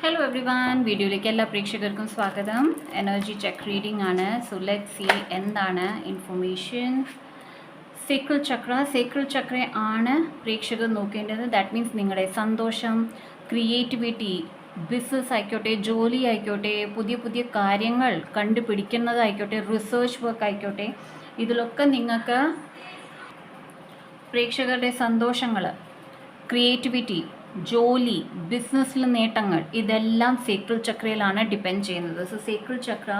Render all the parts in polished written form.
Hello every one, വീഡിയോയിലേക്ക് എല്ലാ പ്രേക്ഷകർക്കും സ്വാഗതം. എനർജി ചെക്ക് റീഡിംഗ് ആണ്. സോ ലെറ്റ് സി എന്താണ് ഇൻഫർമേഷൻ. സേക്രൽ ചക്ര ആണ് പ്രേക്ഷകർ നോക്കേണ്ടത്. ദാറ്റ് മീൻസ് നിങ്ങളുടെ സന്തോഷം, ക്രിയേറ്റിവിറ്റി, ബിസിനസ് ആയിക്കോട്ടെ, ജോലി ആയിക്കോട്ടെ, പുതിയ പുതിയ കാര്യങ്ങൾ കണ്ടുപിടിക്കുന്നതായിക്കോട്ടെ, റിസർച്ച് വർക്ക് ആയിക്കോട്ടെ, ഇതിലൊക്കെ നിങ്ങൾക്ക് പ്രേക്ഷകരുടെ സന്തോഷങ്ങൾ, ക്രിയേറ്റിവിറ്റി, ജോലി, ബിസിനസ്സിൽ നേട്ടങ്ങൾ, ഇതെല്ലാം സേക്രൽ ചക്രയിലാണ് ഡിപ്പെൻഡ് ചെയ്യുന്നത്. സോ സേക്രൽ ചക്ര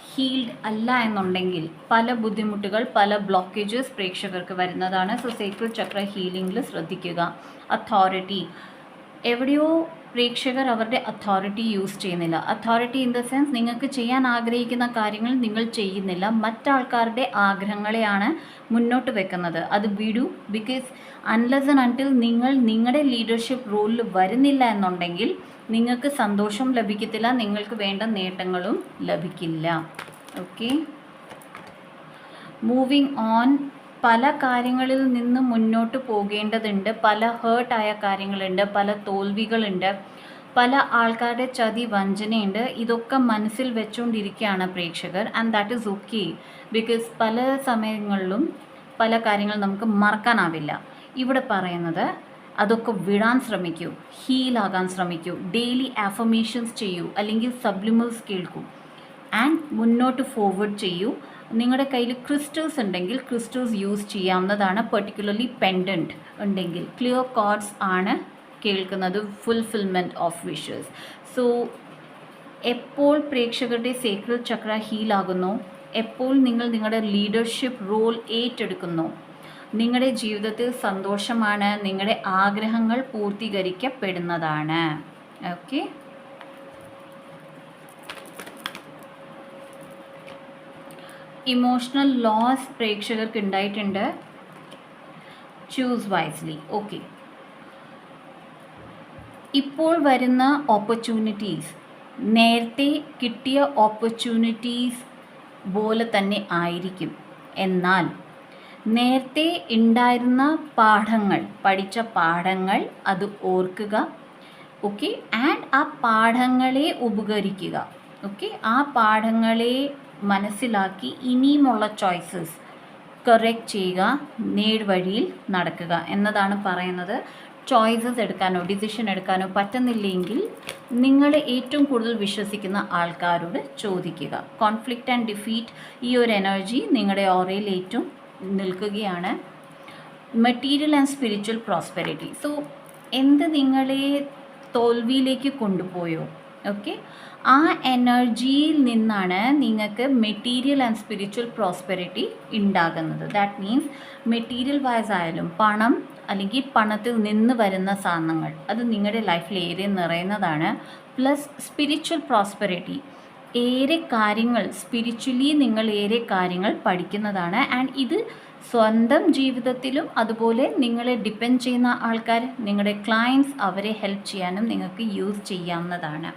ഹീൽഡ് അല്ല എന്നുണ്ടെങ്കിൽ പല ബുദ്ധിമുട്ടുകൾ, പല ബ്ലോക്കേജസ് പ്രേക്ഷകർക്ക് വരുന്നതാണ്. സോ സേക്രൽ ചക്ര ഹീലിംഗിൽ ശ്രദ്ധിക്കുക. അതോറിറ്റി, എവിടെയോ പ്രേക്ഷകർ അവരുടെ അതോറിറ്റി യൂസ് ചെയ്യുന്നില്ല. അതോറിറ്റി ഇൻ ദ സെൻസ് നിങ്ങൾക്ക് ചെയ്യാൻ ആഗ്രഹിക്കുന്ന കാര്യങ്ങൾ നിങ്ങൾ ചെയ്യുന്നില്ല, മറ്റാൾക്കാരുടെ ആഗ്രഹങ്ങളെയാണ് മുന്നോട്ട് വെക്കുന്നത്. അത് വിടൂ. ബിക്കോസ് അൺലെസ് ആൻഡ് അൺടിൽ നിങ്ങൾ നിങ്ങളുടെ ലീഡർഷിപ്പ് റോളിൽ വരുന്നില്ല എന്നുണ്ടെങ്കിൽ നിങ്ങൾക്ക് സന്തോഷം ലഭിക്കത്തില്ല, നിങ്ങൾക്ക് വേണ്ട നേട്ടങ്ങളും ലഭിക്കില്ല. Okay, moving on. പല കാര്യങ്ങളിൽ നിന്ന് മുന്നോട്ട് പോകേണ്ടതുണ്ട്. പല ഹേർട്ടായ കാര്യങ്ങളുണ്ട്, പല തോൽവികളുണ്ട്, പല ആൾക്കാരുടെ ചതി വഞ്ചനയുണ്ട്. ഇതൊക്കെ മനസ്സിൽ വെച്ചുകൊണ്ടിരിക്കുകയാണ് പ്രേക്ഷകർ. And that is okay. Because പല സമയങ്ങളിലും പല കാര്യങ്ങൾ നമുക്ക് മറക്കാനാവില്ല. ഇവിടെ പറയുന്നത് അതൊക്കെ വിടാൻ ശ്രമിക്കൂ, ഹീലാകാൻ ശ്രമിക്കൂ, ഡെയിലി ആഫർമേഷൻസ് ചെയ്യൂ, അല്ലെങ്കിൽ സബ്ലിമൽസ് കേൾക്കൂ, ആൻഡ് മുന്നോട്ട് ഫോർവേഡ് ചെയ്യൂ. നിങ്ങളുടെ കയ്യിൽ ക്രിസ്റ്റൽസ് ഉണ്ടെങ്കിൽ ക്രിസ്റ്റൽസ് യൂസ് ചെയ്യാവുന്നതാണ്. പെർട്ടിക്കുലർലി പെൻഡൻറ്റ് ഉണ്ടെങ്കിൽ. ക്ലിയർ കോർഡ്സ് ആണ് കേൾക്കുന്നത്. Fulfilment of wishes. സോ എപ്പോൾ പ്രേക്ഷകരുടെ സേക്രൽ ചക്ര ഹീലാകുന്നു, എപ്പോൾ നിങ്ങൾ നിങ്ങളുടെ ലീഡർഷിപ്പ് റോൾ ഏറ്റെടുക്കുന്നു, നിങ്ങളുടെ ജീവിതത്തിൽ സന്തോഷമാണ്, നിങ്ങളുടെ ആഗ്രഹങ്ങൾ പൂർത്തീകരിക്കപ്പെടുന്നതാണ്. ഓക്കെ, ഇമോഷണൽ ലോസ് പ്രേക്ഷകർക്ക് ഉണ്ടായിട്ടുണ്ട്. Choose wisely. ഓക്കെ, ഇപ്പോൾ വരുന്ന ഓപ്പർച്യൂണിറ്റീസ് നേരത്തെ കിട്ടിയ ഓപ്പർച്യൂണിറ്റീസ് പോലെ തന്നെ ആയിരിക്കും. എന്നാൽ നേരത്തെ ഉണ്ടായിരുന്ന പാഠങ്ങൾ, പഠിച്ച പാഠങ്ങൾ അത് ഓർക്കുക. ഓക്കെ, ആൻഡ് ആ പാഠങ്ങളെ ഉപകരിക്കുക. ഓക്കെ, ആ പാഠങ്ങളെ മനസ്സിലാക്കി ഇനിയുമുള്ള ചോയ്സസ് കറക്റ്റ് ചെയ്യുക, നേർവഴിയിൽ നടക്കുക എന്നതാണ് പറയുന്നത്. ചോയ്സസ് എടുക്കാനോ ഡിസിഷൻ എടുക്കാനോ പറ്റുന്നില്ലെങ്കിൽ നിങ്ങൾ ഏറ്റവും കൂടുതൽ വിശ്വസിക്കുന്ന ആൾക്കാരോട് ചോദിക്കുക. കോൺഫ്ലിക്റ്റ് ആൻഡ് ഡിഫീറ്റ്, ഈ ഒരു എനർജി നിങ്ങളുടെ ഓറയിൽ ഏറ്റവും നിൽക്കുകയാണ്. Material and spiritual prosperity. So എന്ത് നിങ്ങളെ തോൽവിയിലേക്ക് കൊണ്ടുപോയോ, ഓക്കെ, ആ എനർജിയിൽ നിന്നാണ് നിങ്ങൾക്ക് മെറ്റീരിയൽ ആൻഡ് സ്പിരിച്വൽ പ്രോസ്പെരിറ്റി ഉണ്ടാകുന്നത്. ദാറ്റ് മീൻസ് മെറ്റീരിയൽ വൈസ് ആയാലും പണം അല്ലെങ്കിൽ പണത്തിൽ നിന്ന് വരുന്ന സാധനങ്ങൾ അത് നിങ്ങളുടെ ലൈഫിൽ ഏറെ നിറയുന്നതാണ്. പ്ലസ് സ്പിരിച്വൽ പ്രോസ്പെരിറ്റി, ഏറെ കാര്യങ്ങൾ സ്പിരിച്വലി നിങ്ങൾ ഏറെ കാര്യങ്ങൾ പഠിക്കുന്നതാണ്. ആൻഡ് ഇത് സ്വന്തം ജീവിതത്തിലും അതുപോലെ നിങ്ങളെ ഡിപ്പെൻഡ് ചെയ്യുന്ന ആൾക്കാർ, നിങ്ങളുടെ ക്ലയൻറ്റ്സ്, അവരെ ഹെൽപ്പ് ചെയ്യാനും നിങ്ങൾക്ക് യൂസ് ചെയ്യാവുന്നതാണ്.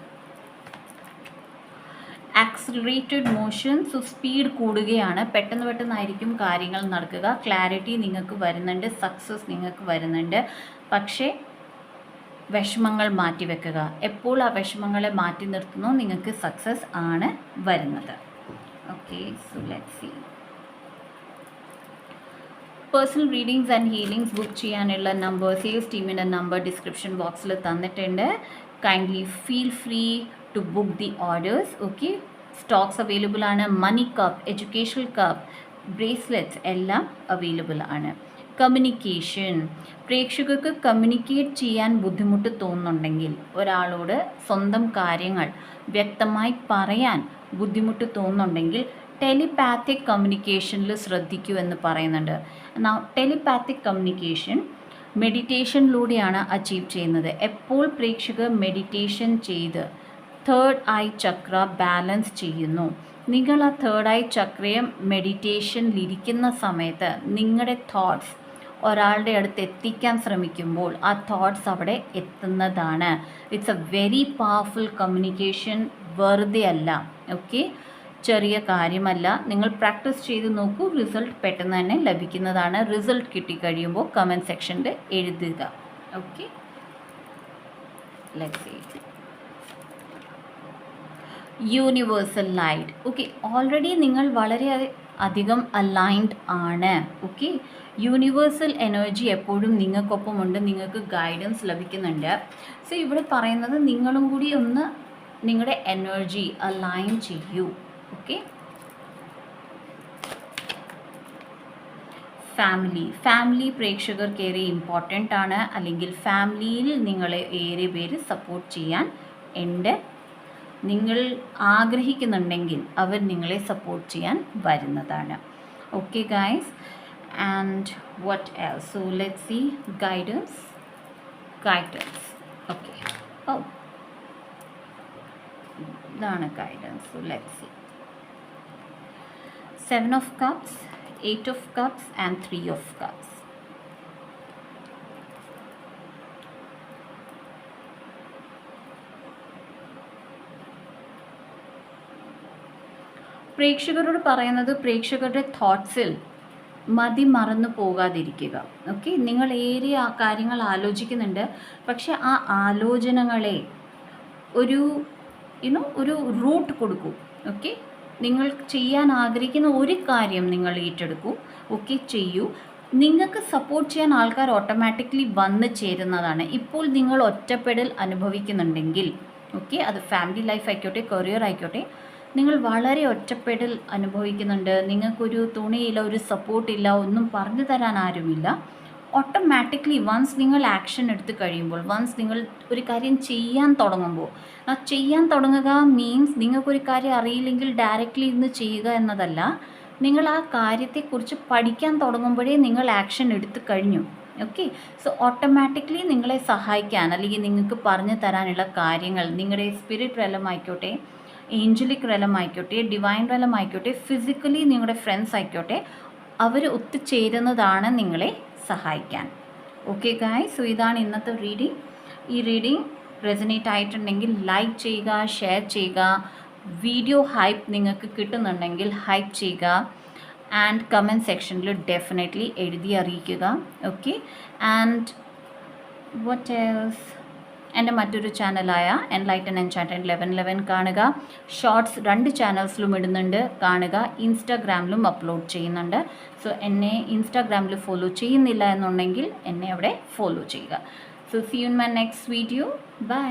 Accelerated motion. സോ സ്പീഡ് കൂടുകയാണ്, പെട്ടെന്നായിരിക്കും കാര്യങ്ങൾ നടക്കുക. ക്ലാരിറ്റി നിങ്ങൾക്ക് വരുന്നുണ്ട്, സക്സസ് നിങ്ങൾക്ക് വരുന്നുണ്ട്. പക്ഷേ വിഷമങ്ങൾ മാറ്റിവെക്കുക. എപ്പോൾ ആ വിഷമങ്ങളെ മാറ്റി നിർത്തുന്നു നിങ്ങൾക്ക് സക്സസ് ആണ് വരുന്നത്. Okay, so let's see. Personal readings and healings book ചെയ്യാനുള്ള നമ്പർ, സെയിൽസ് ടീമിൻ്റെ നമ്പർ ഡിസ്ക്രിപ്ഷൻ ബോക്സിൽ തന്നിട്ടുണ്ട്. Kindly feel free to book the orders. Okay, stocks available ആണ്. Money cup, educational cup, bracelets എല്ലാം അവൈലബിൾ ആണ്. കമ്മ്യൂണിക്കേഷൻ, പ്രേക്ഷകർക്ക് കമ്മ്യൂണിക്കേറ്റ് ചെയ്യാൻ ബുദ്ധിമുട്ട് തോന്നുന്നുണ്ടെങ്കിൽ, ഒരാളോട് സ്വന്തം കാര്യങ്ങൾ വ്യക്തമായി പറയാൻ ബുദ്ധിമുട്ട് തോന്നുന്നുണ്ടെങ്കിൽ ടെലിപാത്തിക് കമ്മ്യൂണിക്കേഷനിൽ ശ്രദ്ധിക്കൂ എന്ന് പറയുന്നുണ്ട്. ടെലിപാത്തിക് കമ്മ്യൂണിക്കേഷൻ മെഡിറ്റേഷനിലൂടെയാണ് അച്ചീവ് ചെയ്യുന്നത്. എപ്പോൾ പ്രേക്ഷകർ മെഡിറ്റേഷൻ ചെയ്ത് തേർഡ് ഐ ചക്ര ബാലൻസ് ചെയ്യുന്നു, നിങ്ങൾ ആ തേർഡ് ഐ ചക്രയെ മെഡിറ്റേഷനിലിരിക്കുന്ന സമയത്ത് നിങ്ങളുടെ തോട്ട്സ് ഒരാളുടെ അടുത്ത് എത്തിക്കാൻ ശ്രമിക്കുമ്പോൾ ആ തോട്ട്സ് അവിടെ എത്തുന്നതാണ്. It's A very powerful communication. വെറുതെ അല്ല, ഓക്കെ, ചെറിയ കാര്യമല്ല. നിങ്ങൾ പ്രാക്ടീസ് ചെയ്ത് നോക്കൂ, റിസൾട്ട് പെട്ടെന്ന് തന്നെ ലഭിക്കുന്നതാണ്. റിസൾട്ട് കിട്ടിക്കഴിയുമ്പോൾ കമൻറ്റ് സെക്ഷനിൽ എഴുതുക. Okay, let's see. Universal light. Okay, already നിങ്ങൾ വളരെ അധികം അലൈൻഡ് ആണ്. ഓക്കെ, യൂണിവേഴ്സൽ എനർജി എപ്പോഴും നിങ്ങൾക്കൊപ്പമുണ്ട്, നിങ്ങൾക്ക് ഗൈഡൻസ് ലഭിക്കുന്നുണ്ട്. സോ ഇവിടെ പറയുന്നത് നിങ്ങളും കൂടി ഒന്ന് നിങ്ങളുടെ എനർജി അലൈൻ ചെയ്യൂ. ഓക്കെ, ഫാമിലി പ്രേക്ഷകർക്ക് ഏറെ ഇമ്പോർട്ടൻ്റ് ആണ്. അല്ലെങ്കിൽ ഫാമിലിയിൽ നിങ്ങളെ ഏറെ പേര് സപ്പോർട്ട് ചെയ്യാൻ ഉണ്ട്. നിങ്ങൾ ആഗ്രഹിക്കുന്നുണ്ടെങ്കിൽ അവർ നിങ്ങളെ സപ്പോർട്ട് ചെയ്യാൻ വരുന്നതാണ്. Okay guys, and what else? So let's see guidance. Okay, ഓ ഇതാണ് guidance. So let's see 7 of Cups, 8 of Cups and 3 of Cups. പ്രേക്ഷകരോട് പറയുന്നത് പ്രേക്ഷകരുടെ തോട്ട്സിൽ മറന്നു പോകാതിരിക്കുക. ഓക്കെ, നിങ്ങൾ ഏറെ ആ കാര്യങ്ങൾ ആലോചിക്കുന്നുണ്ട്, പക്ഷെ ആ ആലോചനകളെ ഒരു ഒരു റൂട്ട് കൊടുക്കൂ. ഓക്കെ, നിങ്ങൾ ചെയ്യാൻ ആഗ്രഹിക്കുന്ന ഒരു കാര്യം നിങ്ങൾ ഏറ്റെടുക്കൂ. ഓക്കെ, ചെയ്യൂ. നിങ്ങൾക്ക് സപ്പോർട്ട് ചെയ്യാൻ ആൾക്കാർ ഓട്ടോമാറ്റിക്കലി വന്ന് ചേരുന്നതാണ്. ഇപ്പോൾ നിങ്ങൾ ഒറ്റപ്പെടൽ അനുഭവിക്കുന്നുണ്ടെങ്കിൽ, ഓക്കെ, അത് ഫാമിലി ലൈഫ് ആയിക്കോട്ടെ, കരിയർ ആയിക്കോട്ടെ, നിങ്ങൾ വളരെ ഒറ്റപ്പെടൽ അനുഭവിക്കുന്നുണ്ട്, നിങ്ങൾക്കൊരു തുണിയില്ല, ഒരു സപ്പോർട്ടില്ല, ഒന്നും പറഞ്ഞു തരാൻ ആരുമില്ല. ഓട്ടോമാറ്റിക്കലി വൺസ് നിങ്ങൾ ആക്ഷൻ എടുത്ത് കഴിയുമ്പോൾ, വൺസ് നിങ്ങൾ ഒരു കാര്യം ചെയ്യാൻ തുടങ്ങുമ്പോൾ, ആ ചെയ്യാൻ തുടങ്ങുക മീൻസ് നിങ്ങൾക്കൊരു കാര്യം അറിയില്ലെങ്കിൽ ഡയറക്റ്റ്ലി ഇന്ന് ചെയ്യുക എന്നതല്ല. നിങ്ങൾ ആ കാര്യത്തെക്കുറിച്ച് പഠിക്കാൻ തുടങ്ങുമ്പോഴേ നിങ്ങൾ ആക്ഷൻ എടുത്ത് കഴിഞ്ഞു. ഓക്കെ, സോ ഓട്ടോമാറ്റിക്കലി നിങ്ങളെ സഹായിക്കാൻ അല്ലെങ്കിൽ നിങ്ങൾക്ക് പറഞ്ഞു തരാനുള്ള കാര്യങ്ങൾ നിങ്ങളുടെ സ്പിരിറ്റ് റെലം ആയിക്കോട്ടെ, ഏഞ്ചലിക് റെലം ആയിക്കോട്ടെ, ഡിവൈൻ റെലം ആയിക്കോട്ടെ, ഫിസിക്കലി നിങ്ങളുടെ ഫ്രണ്ട്സ് ആയിക്കോട്ടെ, അവർ ഒത്തുചേരുന്നതാണ് നിങ്ങളെ സഹായിക്കാൻ. ഓക്കെ ഗായ്സ്, സോ ഇതാണ് ഇന്നത്തെ റീഡിംഗ്. ഈ റീഡിംഗ് റെസനേറ്റ് ആയിട്ടുണ്ടെങ്കിൽ ലൈക്ക് ചെയ്യുക, ഷെയർ ചെയ്യുക. വീഡിയോ ഹൈപ്പ് നിങ്ങൾക്ക് കിട്ടുന്നുണ്ടെങ്കിൽ ഹൈപ്പ് ചെയ്യുക. ആൻഡ് കമൻറ്റ് സെക്ഷനിൽ ഡെഫിനറ്റ്ലി എഴുതി അറിയിക്കുക. Okay, and what else? എൻ്റെ മറ്റൊരു ചാനലായ എൻലൈറ്റൻ എൻചാൻറ്റഡ് 1111 കാണുക. ഷോർട്സ് 2 ചാനൽസിലും ഇടുന്നുണ്ട്, കാണുക. ഇൻസ്റ്റാഗ്രാമിലും അപ്ലോഡ് ചെയ്യുന്നുണ്ട്. സോ എന്നെ ഇൻസ്റ്റാഗ്രാമിൽ ഫോളോ ചെയ്യുന്നില്ല എന്നുണ്ടെങ്കിൽ എന്നെ അവിടെ ഫോളോ ചെയ്യുക. So see you in my next video. By.